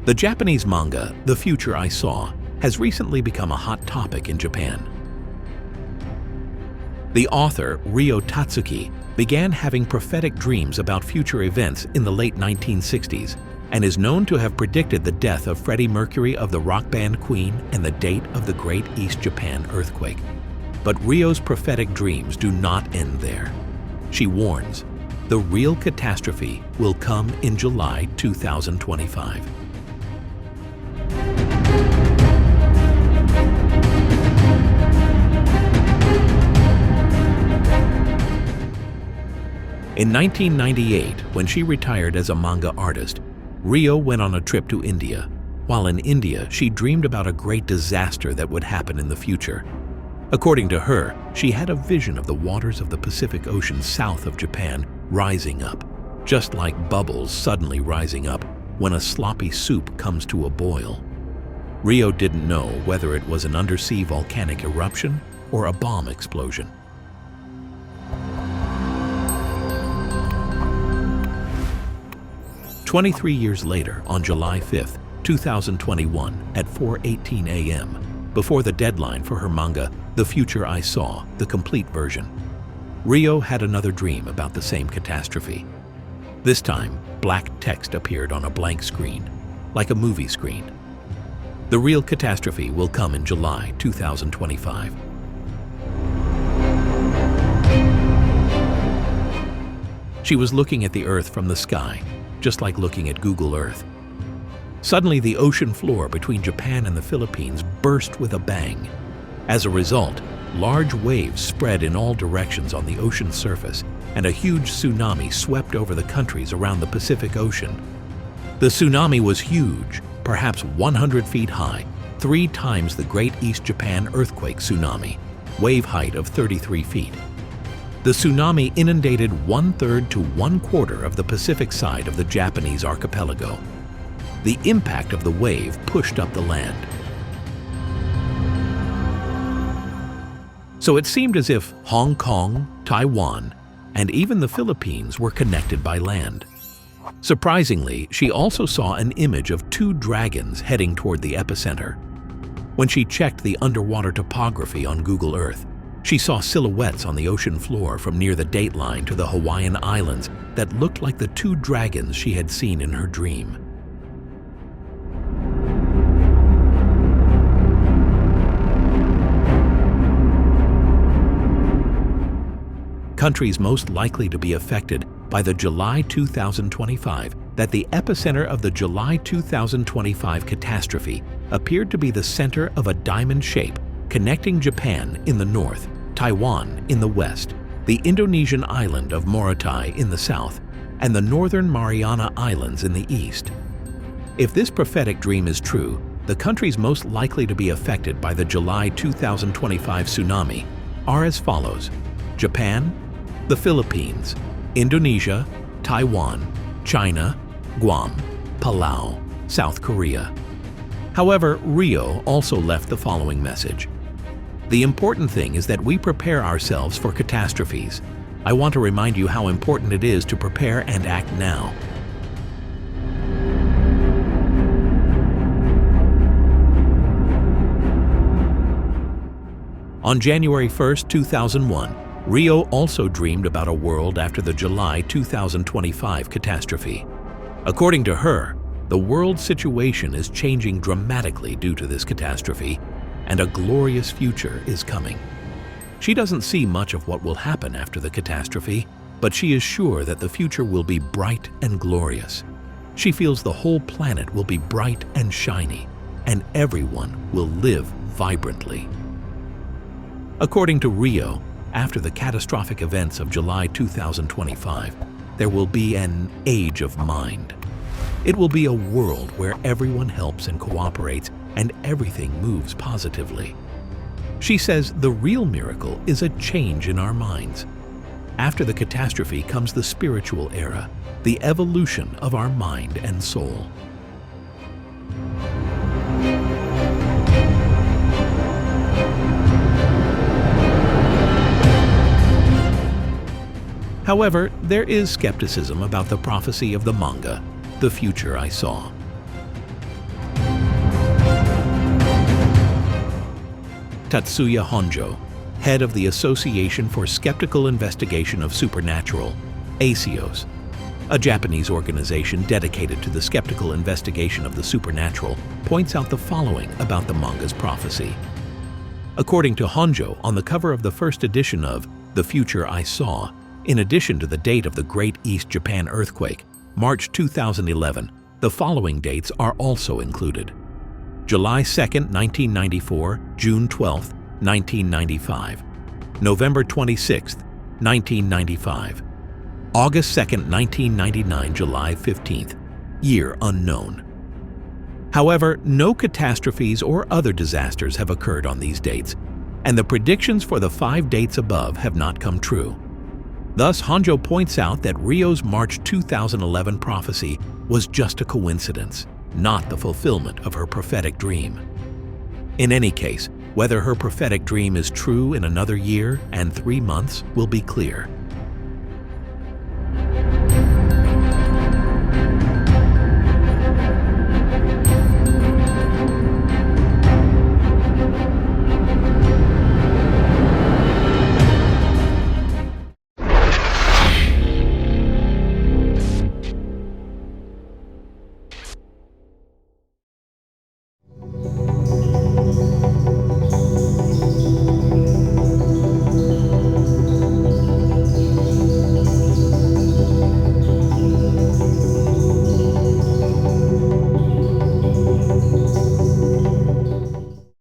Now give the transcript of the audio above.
The Japanese manga, The Future I Saw, has recently become a hot topic in Japan. The author, Ryo Tatsuki, began having prophetic dreams about future events in the late 1960s and is known to have predicted the death of Freddie Mercury of the rock band Queen and the date of the Great East Japan earthquake. But Ryo's prophetic dreams do not end there. She warns, the real catastrophe will come in July 2025. In 1998, when she retired as a manga artist, Ryo went on a trip to India. While in India, she dreamed about a great disaster that would happen in the future. According to her, she had a vision of the waters of the Pacific Ocean south of Japan rising up, just like bubbles suddenly rising up when a sloppy soup comes to a boil. Ryo didn't know whether it was an undersea volcanic eruption or a bomb explosion. "23 years later, on July 5, 2021, at 4:18 a.m., before the deadline for her manga, The Future I Saw, the complete version, Ryo had another dream about the same catastrophe. This time, black text appeared on a blank screen, like a movie screen. The real catastrophe will come in July 2025. She was looking at the Earth from the sky, just like looking at Google Earth. Suddenly, the ocean floor between Japan and the Philippines burst with a bang. As a result, large waves spread in all directions on the ocean surface, and a huge tsunami swept over the countries around the Pacific Ocean. The tsunami was huge, perhaps 100 feet high, 3 times the Great East Japan earthquake tsunami, wave height of 33 feet. The tsunami inundated 1/3 to 1/4 of the Pacific side of the Japanese archipelago. The impact of the wave pushed up the land. So it seemed as if Hong Kong, Taiwan, and even the Philippines were connected by land. Surprisingly, she also saw an image of 2 dragons heading toward the epicenter. When she checked the underwater topography on Google Earth, she saw silhouettes on the ocean floor from near the dateline to the Hawaiian Islands that looked like the 2 dragons she had seen in her dream. Countries most likely to be affected by the July 2025, that the epicenter of the July 2025 catastrophe appeared to be the center of a diamond shape connecting Japan in the north, Taiwan in the west, the Indonesian island of Morotai in the south, and the northern Mariana Islands in the east. If this prophetic dream is true, the countries most likely to be affected by the July 2025 tsunami are as follows: Japan, the Philippines, Indonesia, Taiwan, China, Guam, Palau, South Korea. However, Ryo also left the following message. The important thing is that we prepare ourselves for catastrophes. I want to remind you how important it is to prepare and act now. On January 1, 2001, Ryo also dreamed about a world after the July 2025 catastrophe. According to her, the world situation is changing dramatically due to this catastrophe, and a glorious future is coming. She doesn't see much of what will happen after the catastrophe, but she is sure that the future will be bright and glorious. She feels the whole planet will be bright and shiny, and everyone will live vibrantly. According to Ryo, after the catastrophic events of July 2025, there will be an age of mind. It will be a world where everyone helps and cooperates and everything moves positively. She says the real miracle is a change in our minds. After the catastrophe comes the spiritual era, the evolution of our mind and soul. However, there is skepticism about the prophecy of the manga, The Future I Saw. Tatsuya Honjo, head of the Association for Skeptical Investigation of Supernatural, ASIOS, a Japanese organization dedicated to the skeptical investigation of the supernatural, points out the following about the manga's prophecy. According to Honjo, on the cover of the first edition of The Future I Saw, in addition to the date of the Great East Japan Earthquake, March 2011, the following dates are also included: July 2, 1994, June 12, 1995, November 26, 1995, August 2, 1999, July 15th, year unknown. However, no catastrophes or other disasters have occurred on these dates, and the predictions for the 5 dates above have not come true. Thus, Honjo points out that Ryo's March 2011 prophecy was just a coincidence, not the fulfillment of her prophetic dream. In any case, whether her prophetic dream is true in another year and 3 months will be clear.